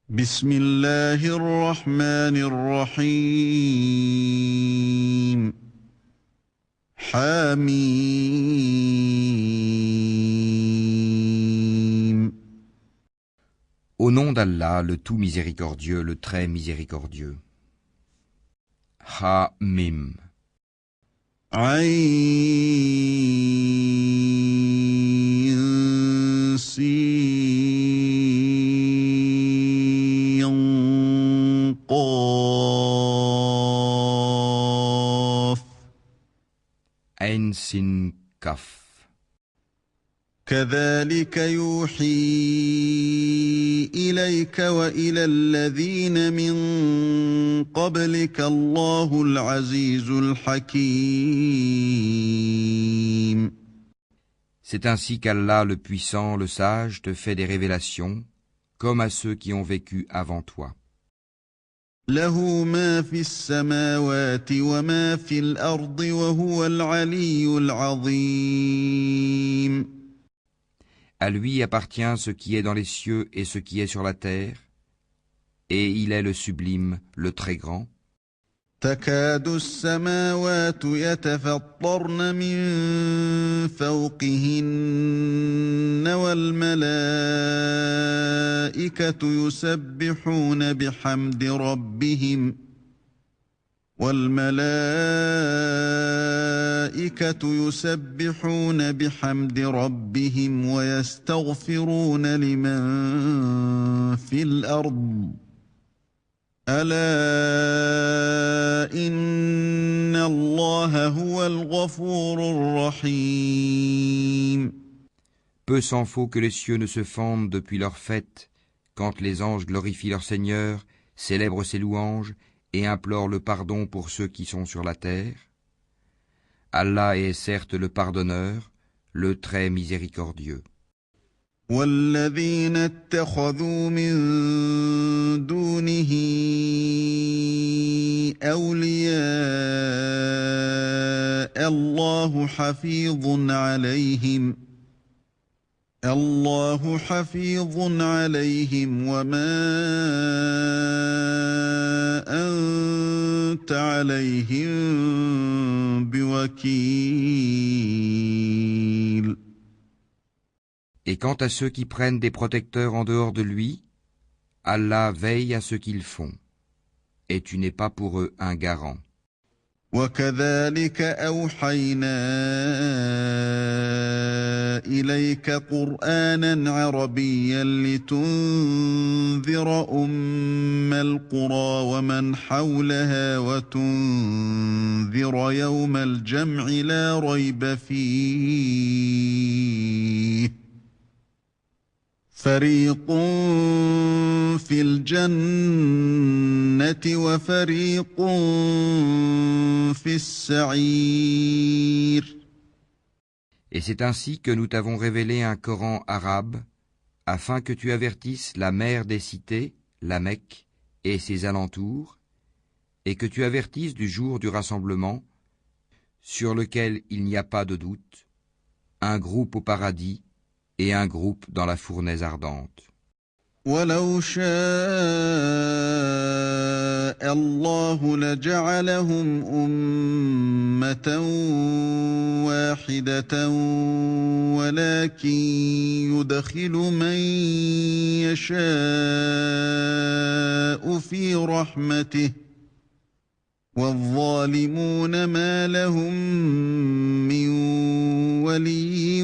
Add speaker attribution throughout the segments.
Speaker 1: بسم الله الرحمن الرحيم حميم.
Speaker 2: Au nom d'Allah, le tout miséricordieux, le très miséricordieux. Ha-Mim.
Speaker 1: عين سين قاف
Speaker 2: Ain Sin Kaf.
Speaker 1: كذلك يوحي إليك وإلى الذين من قبلك الله العزيز الحكيم.
Speaker 2: C'est ainsi qu'Allah, le puissant, le sage, te fait des révélations, comme à ceux qui ont vécu avant toi.
Speaker 1: له ما في السماوات وما في الأرض وهو العلي العظيم.
Speaker 2: À lui appartient ce qui est dans les cieux et ce qui est sur la terre, et il est le sublime, le très grand.
Speaker 1: تكاد السماوات يتفطرن من فوقهن والملائكة يسبحون بحمد ربهم ويستغفرون لمن في الأرض ألا إن الله هو الغفور الرحيم.
Speaker 2: Peu s'en faut que les cieux ne se fendent depuis leur fête, quand les anges glorifient leur Seigneur, célèbrent ses louanges et implorent le pardon pour ceux qui sont sur la terre. Allah est certes le pardonneur, le très miséricordieux.
Speaker 1: والذين اتخذوا من دونه أولياء الله حفيظ عليهم وما أنت عليهم بوكيل.
Speaker 2: Et quant à ceux qui prennent des protecteurs en dehors de lui, Allah veille à ce qu'ils font, et tu n'es pas pour eux un garant.
Speaker 1: وكذلك أوحينا إليك قرآنا عربيا لتنذر أم القرى ومن حولها وتنذر يوم الجمع لا ريب فيه فريق في الجنة وفريق في السعير.
Speaker 2: Et c'est ainsi que nous t'avons révélé un Coran arabe, afin que tu avertisses la mère des cités, la Mecque, et ses alentours, et que tu avertisses du jour du rassemblement, sur lequel il n'y a pas de doute, un groupe au paradis et un groupe dans la fournaise ardente.
Speaker 1: ولو شاء الله لجعلهم أمة واحدة ولكن يدخل من يشاء في رحمته والظالمون ما لهم من ولي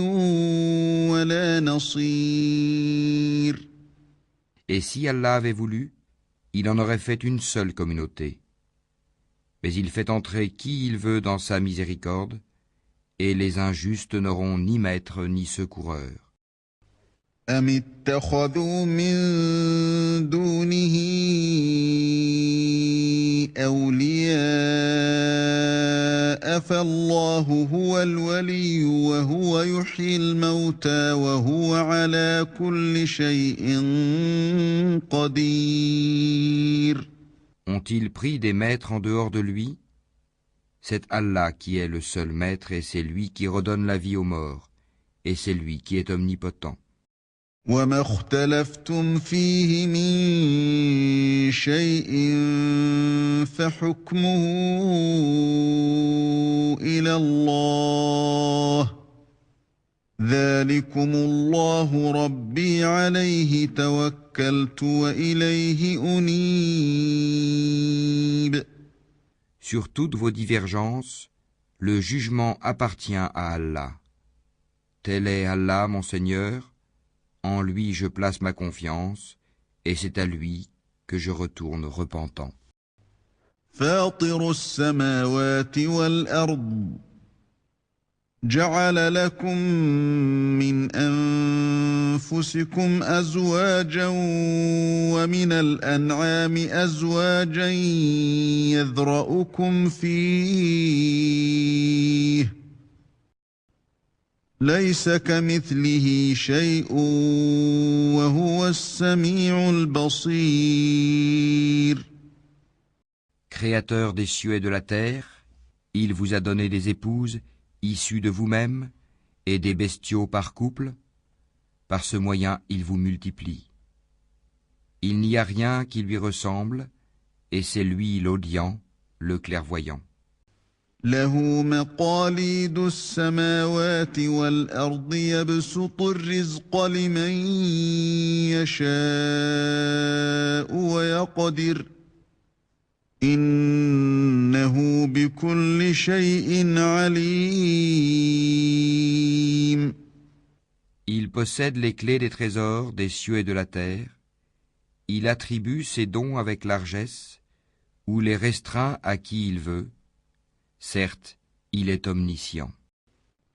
Speaker 1: ولا نصير.
Speaker 2: Et si Allah avait voulu, il en aurait fait une seule communauté. Mais il fait entrer qui il veut dans sa miséricorde, et les injustes n'auront ni maître ni secoureur.
Speaker 1: أم اتخذوا من دونه أولياء فالله هو الولي وهو يحيي الموتى وهو على كل شيء قدير.
Speaker 2: Ont-ils pris des maîtres en dehors de lui? C'est Allah qui est le seul maître et c'est lui qui redonne la vie aux morts, et c'est lui qui est omnipotent.
Speaker 1: وما اختلفتم فيه من شيء فحكمه إلى الله ذلكم الله ربي عليه توكلت وإليه أنيب.
Speaker 2: Sur toutes vos divergences, le jugement appartient à Allah. Tel est Allah, mon Seigneur, en lui je place ma confiance, et c'est à lui que je retourne repentant.
Speaker 1: فاطر السماوات والأرض جعل لكم من أنفسكم أزواجا ومن الأنعام أزواجا يذرأكم فيه ليس كمثله شيء وهو السميع البصير.
Speaker 2: Créateur des cieux et de la terre, il vous a donné des épouses issus de vous-même, et des bestiaux par couple, par ce moyen il vous multiplie. Il n'y a rien qui lui ressemble, et c'est lui l'audient, le clairvoyant.
Speaker 1: له مقاليد السماوات والأرض يبسط الرزق لمن يشاء ويقدر إنه بكل شيء عليم.
Speaker 2: Il possède les clés des trésors des cieux et de la terre. Il attribue ses dons avec largesse, ou les restreint à qui il veut. Certes, il est omniscient.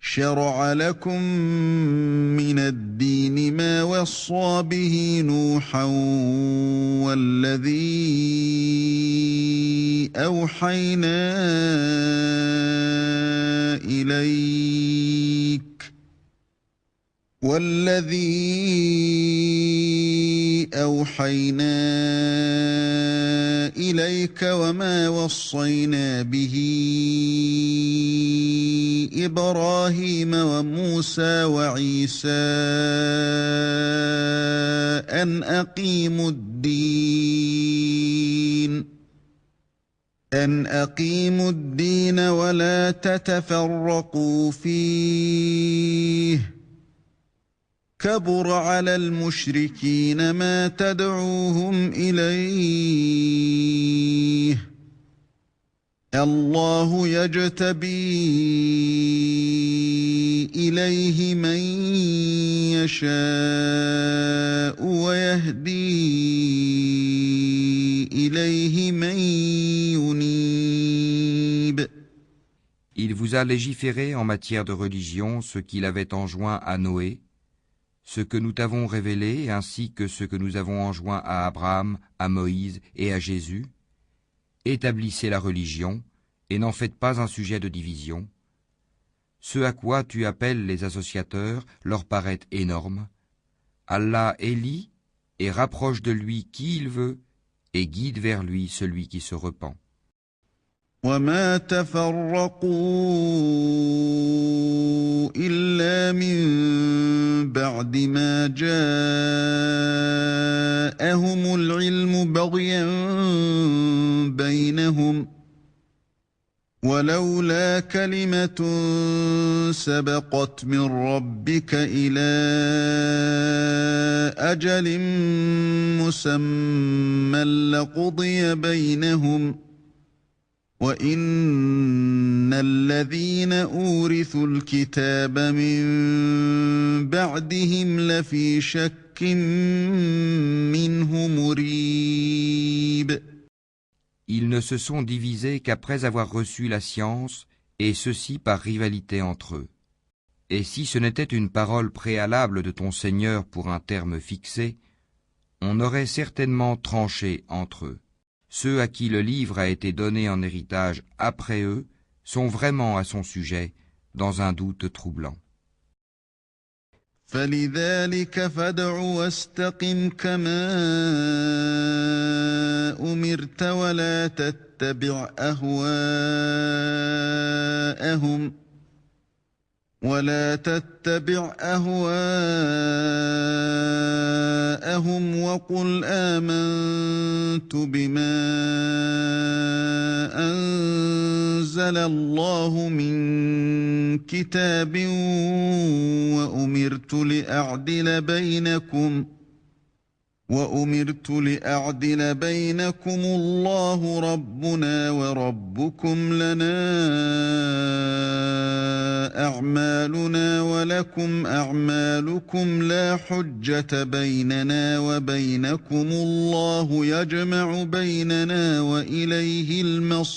Speaker 1: شرع لكم من الدين ما وصى به نوحا والذي أوحينا إليك وما وصينا به إبراهيم وموسى وعيسى أن أقيموا الدين ولا تتفرقوا فيه كبر على المشركين ما تدعوهم إليه الله يجتبي إليه من يشاء ويهدي إليه من ينيب.
Speaker 2: Il vous a légiféré en matière de religion ce qu'il avait enjoint à Noé, ce que nous t'avons révélé ainsi que ce que nous avons enjoint à Abraham, à Moïse et à Jésus. Établissez la religion et n'en faites pas un sujet de division. Ce à quoi tu appelles les associateurs leur paraît énorme. Allah élit et rapproche de lui qui il veut et guide vers lui celui qui se repent.
Speaker 1: وما تفرقوا إلا من بعد ما جاءهم العلم بغيا بينهم ولولا كلمة سبقت من ربك إلى أجل مسمى لقضي بينهم وَإِنَّ الَّذِينَ أُورِثُوا الْكِتَابَ مِن بَعْدِهِمْ لَفِي شَكٍّ مِّنْهُ مُرِيبٍ.
Speaker 2: Ils ne se sont divisés qu'après avoir reçu la science, et ceci par rivalité entre eux. Et si ce n'était une parole préalable de ton Seigneur pour un terme fixé, on aurait certainement tranché entre eux. Ceux à qui le livre a été donné en héritage après eux sont vraiment à son sujet dans un doute troublant.
Speaker 1: فَلِذَلِكَ فَادْعُ وَاسْتَقِمْ كَمَا أُمِرْتَ وَلَا تَتَّبِعْ أَهْوَاءَهُمْ ولا تتبع أهواءهم وقل آمنت بما أنزل الله من كتاب وأمرت لأعدل بينكم الله ربنا وربكم لنا أعمالنا ولكم أعمالكم لا حجة بيننا وبينكم الله يجمع بيننا وإليه المصير.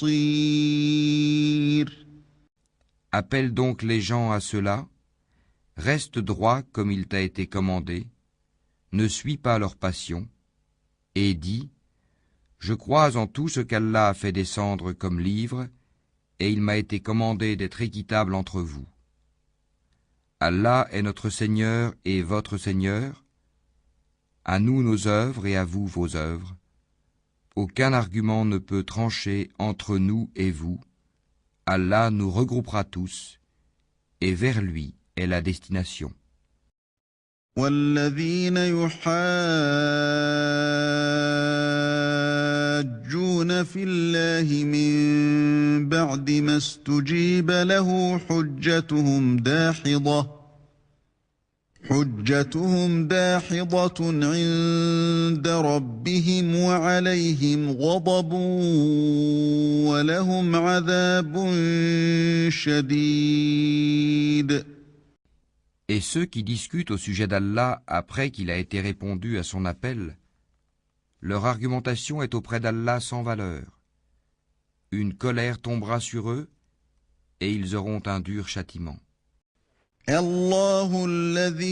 Speaker 2: Appelle donc les gens à cela, reste droit comme il t'a été commandé, ne suis pas leur passion, et dis, je crois en tout ce qu'Allah a fait descendre comme livre, et il m'a été commandé d'être équitable entre vous. Allah est notre Seigneur et votre Seigneur, à nous nos œuvres et à vous vos œuvres. Aucun argument ne peut trancher entre nous et vous. Allah nous regroupera tous, et vers lui est la destination.
Speaker 1: والذين يحاجون في الله من بعد ما استجيب له حجتهم داحضة عند ربهم وعليهم غضب ولهم عذاب شديد.
Speaker 2: Et ceux qui discutent au sujet d'Allah après qu'il a été répondu à son appel, leur argumentation est auprès d'Allah sans valeur. Une colère tombera sur eux et ils auront un dur châtiment.
Speaker 1: الله الذي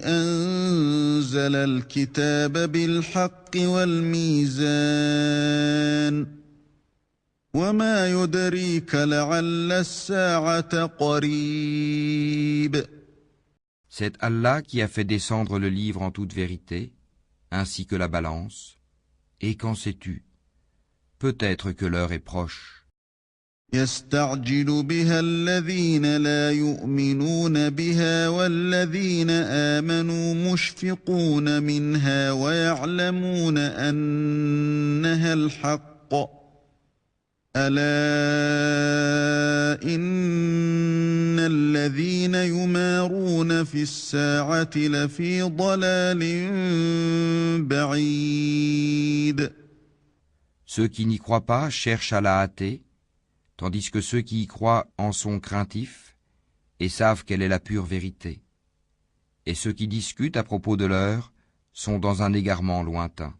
Speaker 1: أنزل الكتاب بالحق والميزان وما يدريك لعل الساعة قريب.
Speaker 2: C'est Allah qui a fait descendre le livre en toute vérité, ainsi que la balance, et qu'en sais-tu? Peut-être que l'heure est proche.
Speaker 1: يستعجل بها الذين لا يؤمنون بها والذين آمنوا مشفقون منها ويعلمون أنها الحق ألا إن الذين يمارون في الساعة لفي ضلال بعيد.
Speaker 2: Ceux qui n'y croient pas cherchent à la hâter, tandis que ceux qui y croient en sont craintifs et savent quelle est la pure vérité. Et ceux qui discutent à propos de l'heure sont dans un égarement lointain.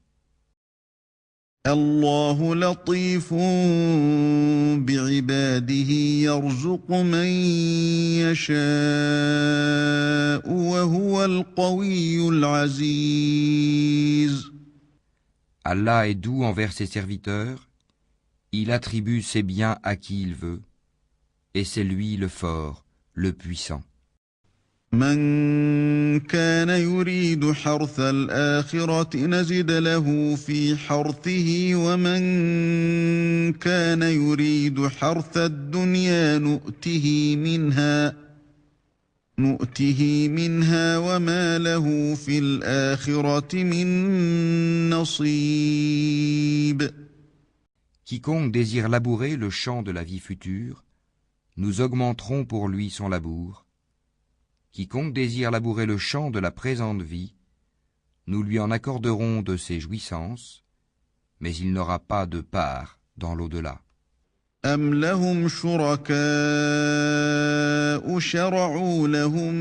Speaker 1: الله لطيف بعباده يرزق من يشاء وهو القوي العزيز.
Speaker 2: Allah est doux envers ses serviteurs, il attribue ses biens à qui il veut, et c'est lui le fort, le puissant.
Speaker 1: من كان يريد حرث الآخرة نزد له في حرثه ومن كان يريد حرث الدنيا نؤته منها وما له في الآخرة من نصيب.
Speaker 2: Quiconque désire labourer le champ de la vie future, nous augmenterons pour lui son labour. Quiconque désire labourer le champ de la présente vie, nous lui en accorderons de ses jouissances, mais il n'aura pas de part dans l'au-delà.
Speaker 1: أَمْ لَهُمْ شُرَكَاءُ شَرَعُوا لَهُم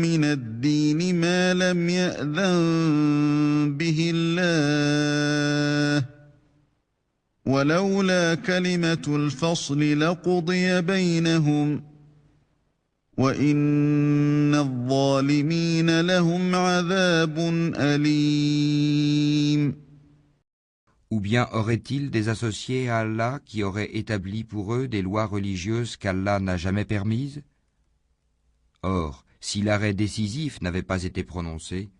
Speaker 1: مِّنَ الدِّينِ مَا لَمْ يَأْذَن بِهِ اللَّهُ وَلَوْلَا كَلِمَةُ الْفَصْلِ لَقُضِيَ بَيْنَهُمْ وَإِنَّ الظَّالِمِينَ لَهُمْ عَذَابٌ أَلِيمٌ.
Speaker 2: Ou bien auraient-ils des associés à Allah qui auraient établi pour eux des lois religieuses qu'Allah n'a jamais permises? Or, si l'arrêt décisif n'avait pas été prononcé,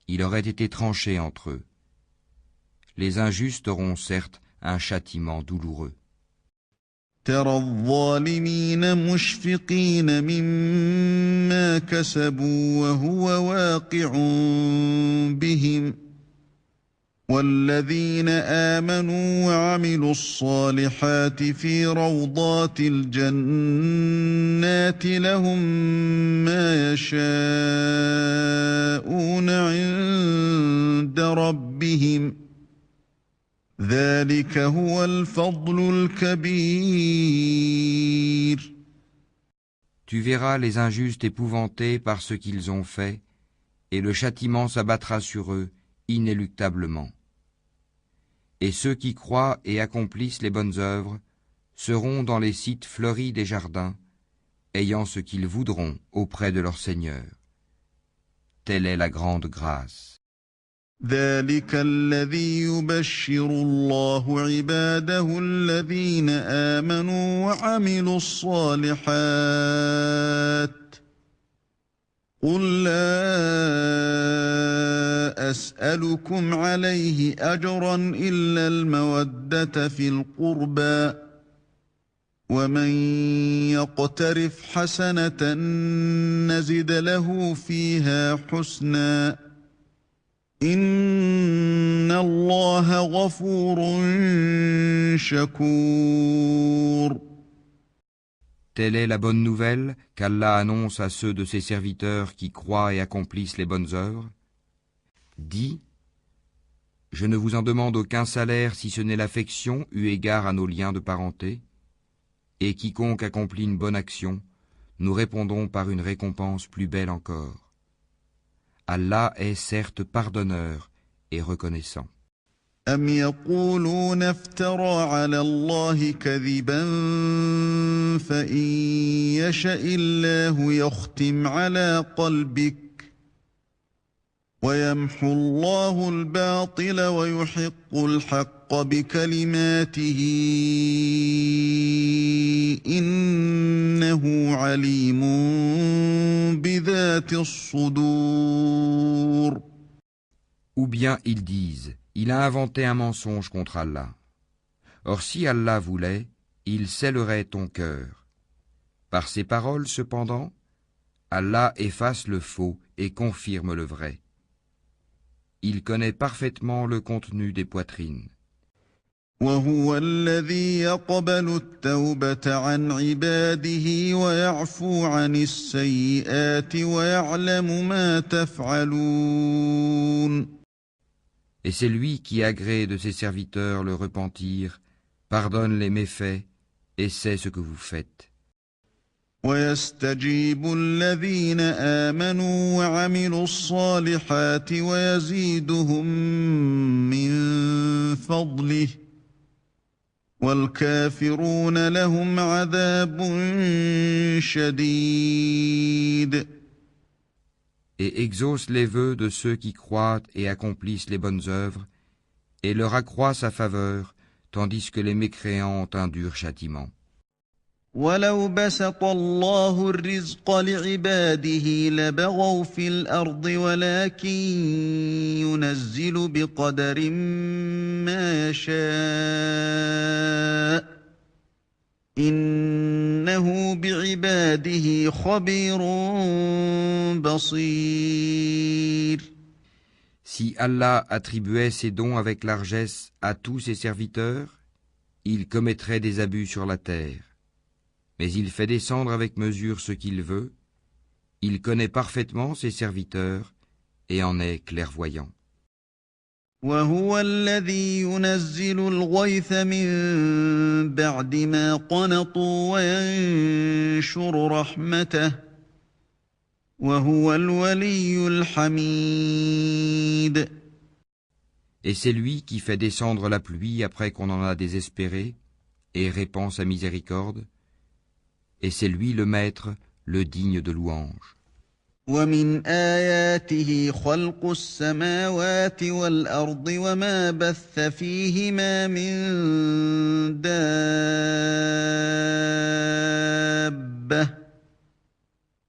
Speaker 2: il aurait été tranché entre eux. Les injustes auront certes un châtiment douloureux.
Speaker 1: ترى الظالمين مشفقين مما كسبوا وهو واقع بهم والذين آمنوا وعملوا الصالحات في روضات الجنات لهم ما يشاءون عند ربهم ذلك هو الفضل الكبير.
Speaker 2: Tu verras les injustes épouvantés par ce qu'ils ont fait, et le châtiment s'abattra sur eux inéluctablement. Et ceux qui croient et accomplissent les bonnes œuvres seront dans les sites fleuris des jardins, ayant ce qu'ils voudront auprès de leur Seigneur. Telle est la grande grâce.
Speaker 1: ذلك الذي يبشر الله عباده الذين آمنوا وعملوا الصالحات قل لا أسألكم عليه أجرا إلا المودة في القربى ومن يقترف حسنة نزد له فيها حسنا إن الله غفور شكور.
Speaker 2: Telle est la bonne nouvelle qu'Allah annonce à ceux de ses serviteurs qui croient et accomplissent les bonnes œuvres. Dis, je ne vous en demande aucun salaire si ce n'est l'affection eu égard à nos liens de parenté, et quiconque accomplit une bonne action, nous répondons par une récompense plus belle encore. Allah est certes pardonneur et reconnaissant.
Speaker 1: أم يقولون افترى على الله كذبا فإن يشأ الله يختم على قلبك ويمحو الله الباطل ويحق الحق بكلماته إنه عليم بذات الصدور.
Speaker 2: Ou bien ils disent, il a inventé un mensonge contre Allah. Or si Allah voulait, il scellerait ton cœur. Par ces paroles cependant, Allah efface le faux et confirme le vrai. Il connaît parfaitement le contenu des poitrines.
Speaker 1: وهو الذي يقبل التوبة عن عباده ويعفو عن السيئات ويعلم ما تفعلون.
Speaker 2: Et c'est lui qui agrée de ses serviteurs le repentir, pardonne les méfaits et sait ce que vous faites.
Speaker 1: ويستجيب الذين آمنوا وعملوا الصالحات ويزيدهم من فضله والكافرون لهم عذاب شديد.
Speaker 2: Et exauce les vœux de ceux qui croient et accomplissent les bonnes œuvres, et leur accroît sa faveur, tandis que les mécréants ont un dur châtiment.
Speaker 1: ولو بسط الله الرزق لعباده لبغوا في الأرض ولكن ينزل بقدر ما يشاء إنه بعباده خبير بصير.
Speaker 2: Si Allah attribuait ses dons avec largesse à tous ses serviteurs, il commettrait des abus sur la terre. Mais il fait descendre avec mesure ce qu'il veut, il connaît parfaitement ses serviteurs et en est clairvoyant.
Speaker 1: وهو الذي ينزل الغيث من بعد ما قنطوا وينشر رحمته وهو الولي الحميد.
Speaker 2: Et c'est lui qui fait descendre la pluie après qu'on en a désespéré et répand sa miséricorde, et c'est lui le maître, le digne de louange.
Speaker 1: ومن آياته خلق السماوات والأرض وما بث فيهما من دابة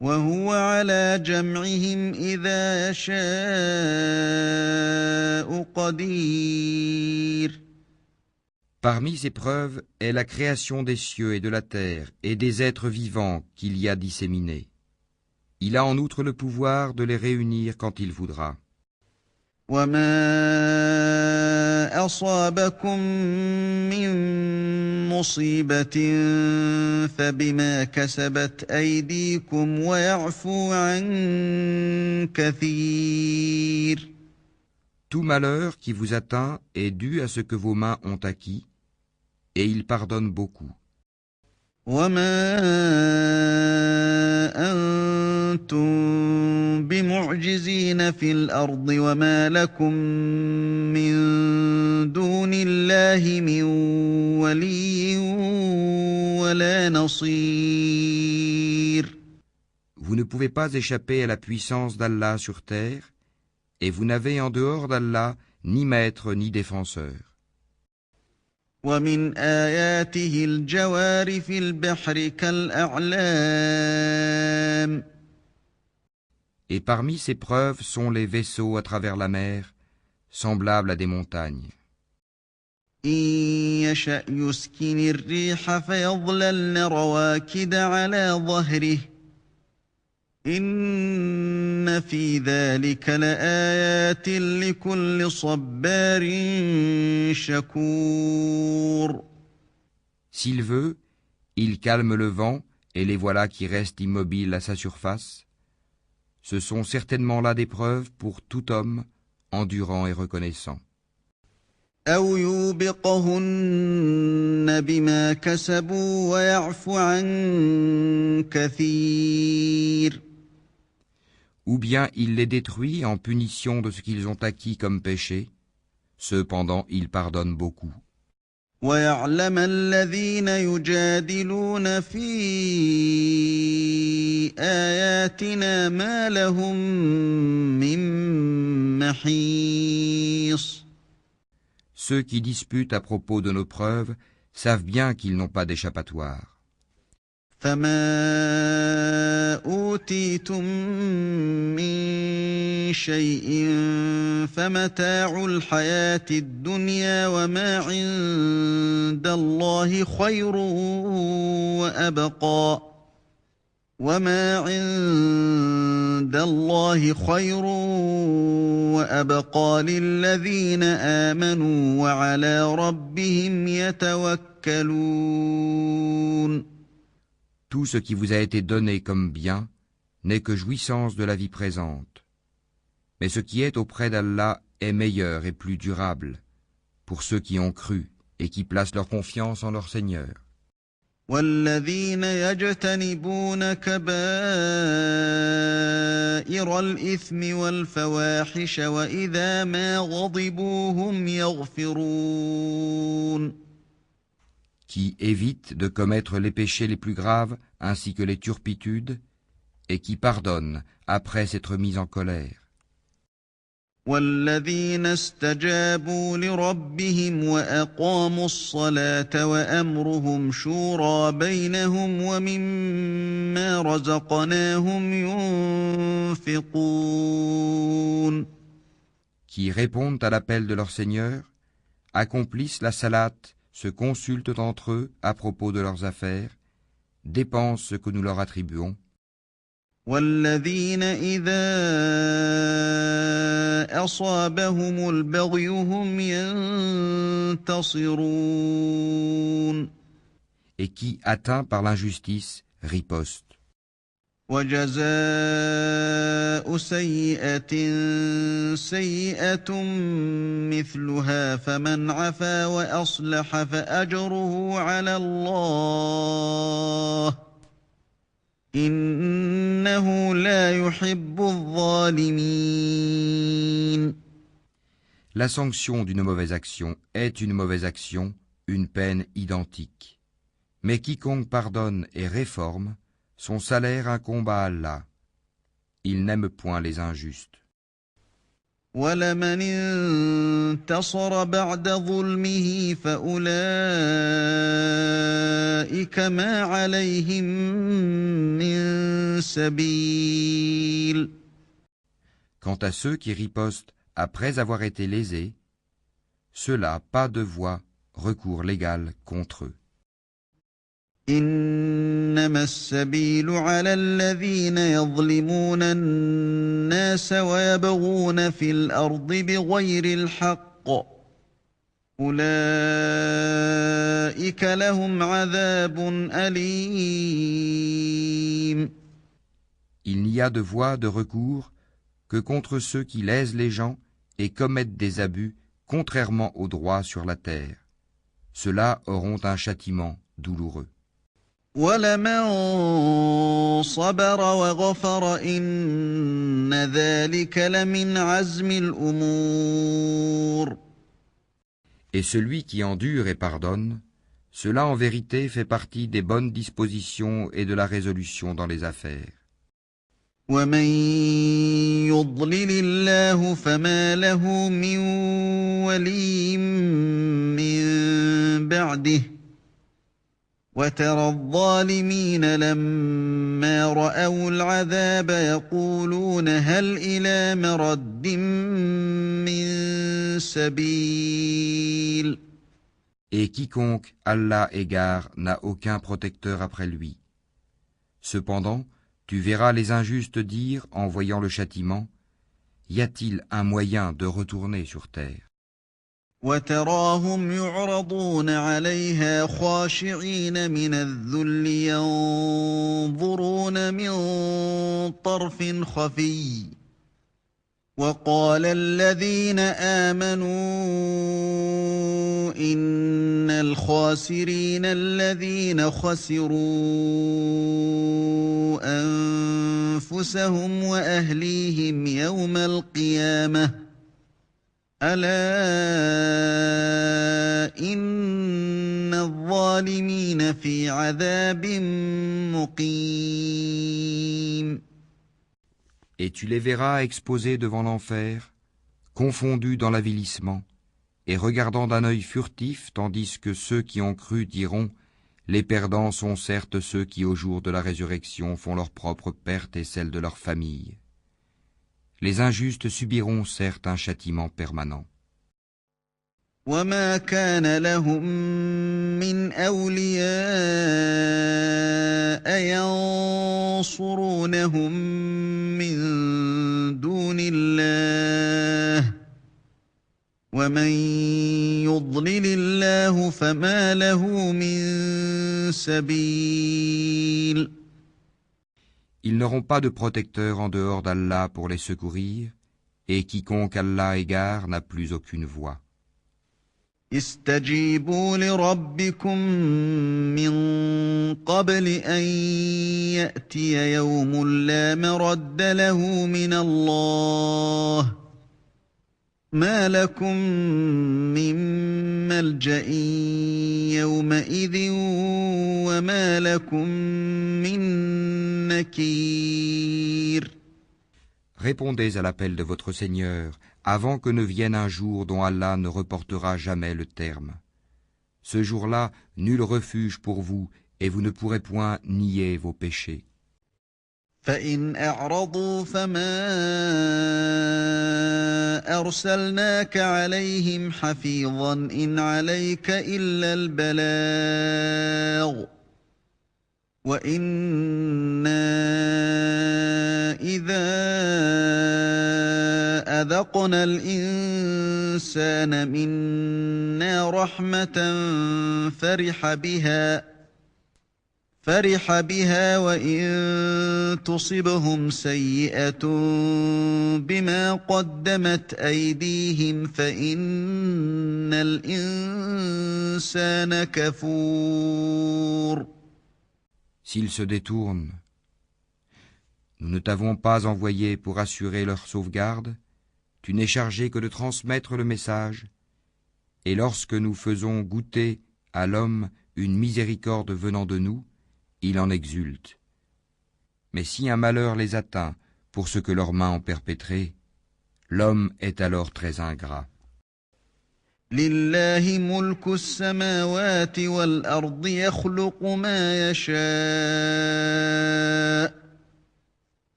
Speaker 1: وهو على جمعهم إذا يشاء قدير.
Speaker 2: Parmi ces preuves est la création des cieux et de la terre et des êtres vivants qu'il y a disséminés. Il a en outre le pouvoir de les réunir quand il voudra.
Speaker 1: وما أصابكم من مصيبة فبما كسبت أيديكم ويعفو عن كثير.
Speaker 2: Tout malheur qui vous atteint est dû à ce que vos mains ont acquis, et il pardonne beaucoup.
Speaker 1: وما أنتم بمعجزين في الأرض وما لكم من دون الله من ولي ولا نصير.
Speaker 2: Vous ne pouvez pas échapper à la puissance d'Allah sur terre, et vous n'avez en dehors d'Allah ni maître ni défenseur.
Speaker 1: ومن آياته الجوار في البحر كالأعلام.
Speaker 2: Et parmi ces preuves sont les vaisseaux à travers la mer, semblables à des montagnes.
Speaker 1: إن يشأ يسكن الريح فيظللن رواكد على ظهره إن في ذلك لآيات لكل صبار شكور.
Speaker 2: S'il veut, il calme le vent, et les voilà qui restent immobiles à sa surface. Ce sont certainement là des preuves pour tout homme, endurant et reconnaissant.
Speaker 1: أو يوبقهن بما كسبوا ويعفو عن كثير.
Speaker 2: Ou bien il les détruit en punition de ce qu'ils ont acquis comme péché. Cependant, il pardonne beaucoup.
Speaker 1: ويعلم الذين يجادلون في آياتنا ما لهم من محيص.
Speaker 2: Ceux qui disputent à propos de nos preuves savent bien qu'ils n'ont pas d'échappatoire.
Speaker 1: فما أوتيتم من شيء فمتاع الحياة الدنيا وما عند الله خير وأبقى وما عند الله خير وأبقى للذين آمنوا وعلى ربهم يتوكلون.
Speaker 2: Tout ce qui vous a été donné comme bien n'est que jouissance de la vie présente. Mais ce qui est auprès d'Allah est meilleur et plus durable pour ceux qui ont cru et qui placent leur confiance en leur Seigneur.
Speaker 1: والذين يجتنبون كبائر الإثم والفواحش وإذا ما غضبوا هم يغفرون.
Speaker 2: Qui évitent de commettre les péchés les plus graves ainsi que les turpitudes et qui pardonnent après s'être mis en colère.
Speaker 1: والذين استجابوا لربهم وأقاموا الصلاة وأمرهم شورى بينهم ومما رزقناهم ينفقون.
Speaker 2: Qui répondent à l'appel de leur Seigneur, accomplissent la salate, se consultent entre eux à propos de leurs affaires, dépensent ce que nous leur attribuons.
Speaker 1: والذين إذا أصابهم البغي هم ينتصرون.
Speaker 2: Et qui, atteints par l'injustice, ripostent.
Speaker 1: وجزاء سيئة سيئة مثلها فمن عفا وأصلح فأجره على الله إنه لا يحب الظالمين.
Speaker 2: La sanction d'une mauvaise action est une mauvaise action, une peine identique. Mais quiconque pardonne et réforme, son salaire incombe à Allah. Il n'aime point les injustes.
Speaker 1: وَلَمَنِ انتَصَرَ بَعْدَ ظُلْمِهِ فَأُولَئِكَ مَا عَلَيْهِمْ مِنْ سَبِيلٍ.
Speaker 2: Quant à ceux qui ripostent après avoir été lésés, ceux-là pas de voie recours légal contre eux.
Speaker 1: إنما السبيل على الذين يظلمون الناس ويبغون في الأرض بغير الحق أولئك لهم عذاب أليم.
Speaker 2: Il n'y a de voie de recours que contre ceux qui lèsent les gens et commettent des abus contrairement au droit sur la terre. Ceux-là auront un châtiment douloureux.
Speaker 1: وَلَمَن صَبَرَ وَغَفَرَ إِنَّ ذَلِكَ لَمِنْ عَزْمِ الْأُمُورِ.
Speaker 2: Et celui qui endure et pardonne, cela en vérité fait partie des bonnes dispositions et de la résolution dans les affaires.
Speaker 1: وَمَن يُضْلِلِ اللَّهُ فَمَا لَهُ مِن وَلِيٍّ مِّن بَعْدِهِ وَتَرَى الظَّالِمِينَ لَمَّا رَأَوُا الْعَذَابَ يَقُولُونَ هَلْ إِلَىٰ مَرَدٍّ مِّن سَبِيلٍ.
Speaker 2: Et quiconque Allah égare n'a aucun protecteur après lui. Cependant, tu verras les injustes dire en voyant le châtiment, y a-t-il un moyen de retourner sur terre?
Speaker 1: وَتَرَاهُمْ يُعْرَضُونَ عَلَيْهَا خَاشِعِينَ مِنَ الذُّلِّ يَنظُرُونَ مِن طَرْفٍ خَفِيٍّ وَقَالَ الَّذِينَ آمَنُوا إِنَّ الْخَاسِرِينَ الَّذِينَ خَسِرُوا أَنفُسَهُمْ وَأَهْلِيهِمْ يَوْمَ الْقِيَامَةِ أَلَا إِنَّ الظَّالِمِينَ فِي عَذَابٍ مُقِيمٍ.
Speaker 2: Et tu les verras exposés devant l'enfer, confondus dans l'avilissement, et regardant d'un œil furtif, tandis que ceux qui ont cru diront, les perdants sont certes ceux qui au jour de la résurrection font leur propre perte et celle de leur famille. Les injustes subiront certes un châtiment permanent.
Speaker 1: وَمَا كَانَ لَهُم مِّنْ أَوْلِيَاءَ يَنصُرُونَهُم مِّن دُونِ اللَّهِ وَمَن يُضْلِلِ اللَّهُ فَمَا لَهُ مِن سَبِيلٍ.
Speaker 2: Ils n'auront pas de protecteur en dehors d'Allah pour les secourir, et quiconque Allah égare n'a plus aucune voie.
Speaker 1: اسْتَجِيبُوا لِرَبِّكُم مِّن قَبْلِ أَن يَأْتِيَ يَوْمٌ لَّا مَرَدَّ لَهُ مِنَ اللَّهِ مَا لَكُم مِّن مَّلْجَإٍ يَوْمَئِذٍ وَمَا لَكُم مِّن نَّكِيرٍ.
Speaker 2: Répondez à l'appel de votre Seigneur, avant que ne vienne un jour dont Allah ne reportera jamais le terme. Ce jour-là, nul refuge pour vous, et vous ne pourrez point nier vos péchés.
Speaker 1: فَإِنْ أَعْرَضُوا فَمَا أَرْسَلْنَاكَ عَلَيْهِمْ حَفِيظًا إِنْ عَلَيْكَ إِلَّا الْبَلَاغُ وَإِنَّا إِذَا أَذَقْنَا الْإِنسَانَ مِنَّا رَحْمَةً فرح بها وَإِن تُصِبْهُمْ سَيِّئَةٌ بِمَا قَدَّمَتْ أَيْدِيهِمْ فَإِنَّ الْإِنسَانَ كَفُورٌ.
Speaker 2: S'ils se détournent, nous ne t'avons pas envoyé pour assurer leur sauvegarde, tu n'es chargé que de transmettre le message, et lorsque nous faisons goûter à l'homme une miséricorde venant de nous, il en exulte. Mais si un malheur les atteint pour ce que leurs mains ont perpétré, l'homme est alors très ingrat.
Speaker 1: لله ملك السماوات والأرض يخلق ما يشاء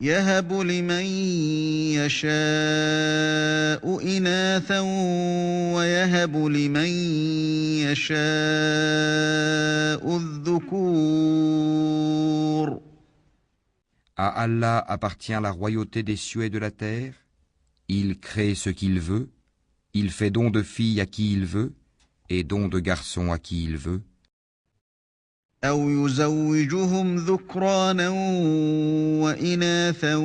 Speaker 1: يهب لمن يشاء إناثا ويهب لمن يشاء الذكور
Speaker 2: À Allah appartient la royauté des cieux et de la terre. Il crée ce qu'il veut. Il fait don de filles à qui il veut et don de garçons à qui il veut.
Speaker 1: أو يزوجهم ذكرانا وإناثا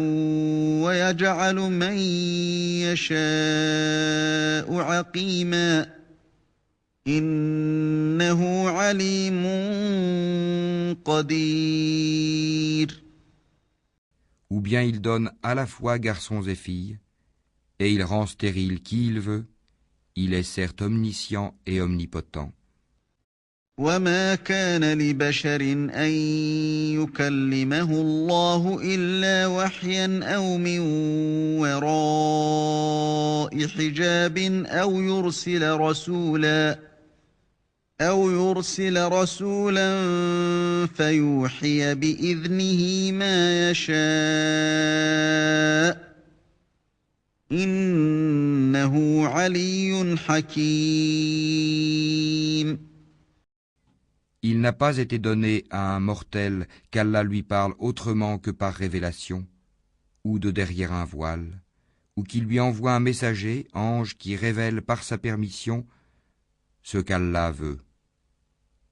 Speaker 1: ويجعل من يشاء عقيما إنه عليم قدير.
Speaker 2: Ou bien il donne à la fois garçons et filles, et il rend stérile qui il veut. Il est certes omniscient et omnipotent.
Speaker 1: وما كان لبشر أن يكلمه الله إلا وحيا أو من وراء حجاب أو يرسل رسولا فيوحي بإذنه ما يشاء إنه علي حكيم.
Speaker 2: Il n'a pas été donné à un mortel qu'Allah lui parle autrement que par révélation, ou de derrière un voile, ou qu'il lui envoie un messager, ange, qui révèle par sa permission ce qu'Allah veut.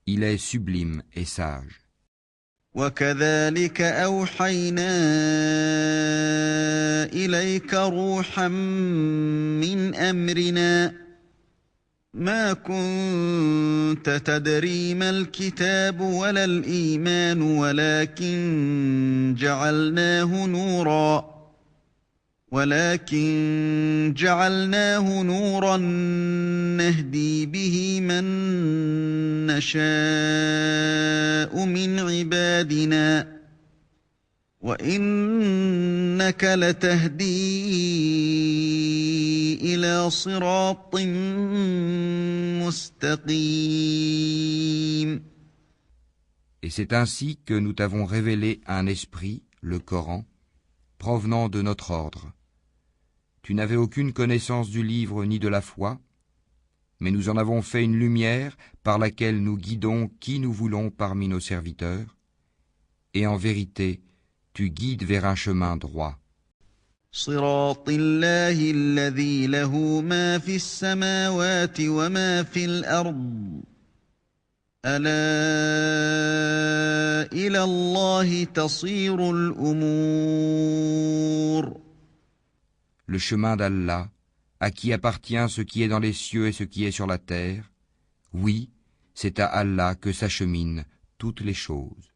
Speaker 2: Il est sublime et sage.
Speaker 1: وكذلك أوحينا إليك روحا من أمرنا ما كنت تدري ما الكتاب ولا الإيمان ولكن جعلناه نورا نهدي به من نشاء من عبادنا وإنك لتهدي إلى صراط مستقيم.
Speaker 2: Et c'est ainsi que nous t'avons révélé un esprit, le Coran, provenant de notre ordre. Tu n'avais aucune connaissance du livre ni de la foi, mais nous en avons fait une lumière par laquelle nous guidons qui nous voulons parmi nos serviteurs, et en vérité, tu guides vers un chemin droit.
Speaker 1: صراط الله الذي له ما في السماوات وما في الأرض ألا إلى الله تصير الأمور.
Speaker 2: Le chemin d'Allah, à qui appartient ce qui est dans les cieux et ce qui est sur la terre, oui, c'est à Allah que s'acheminent toutes les choses.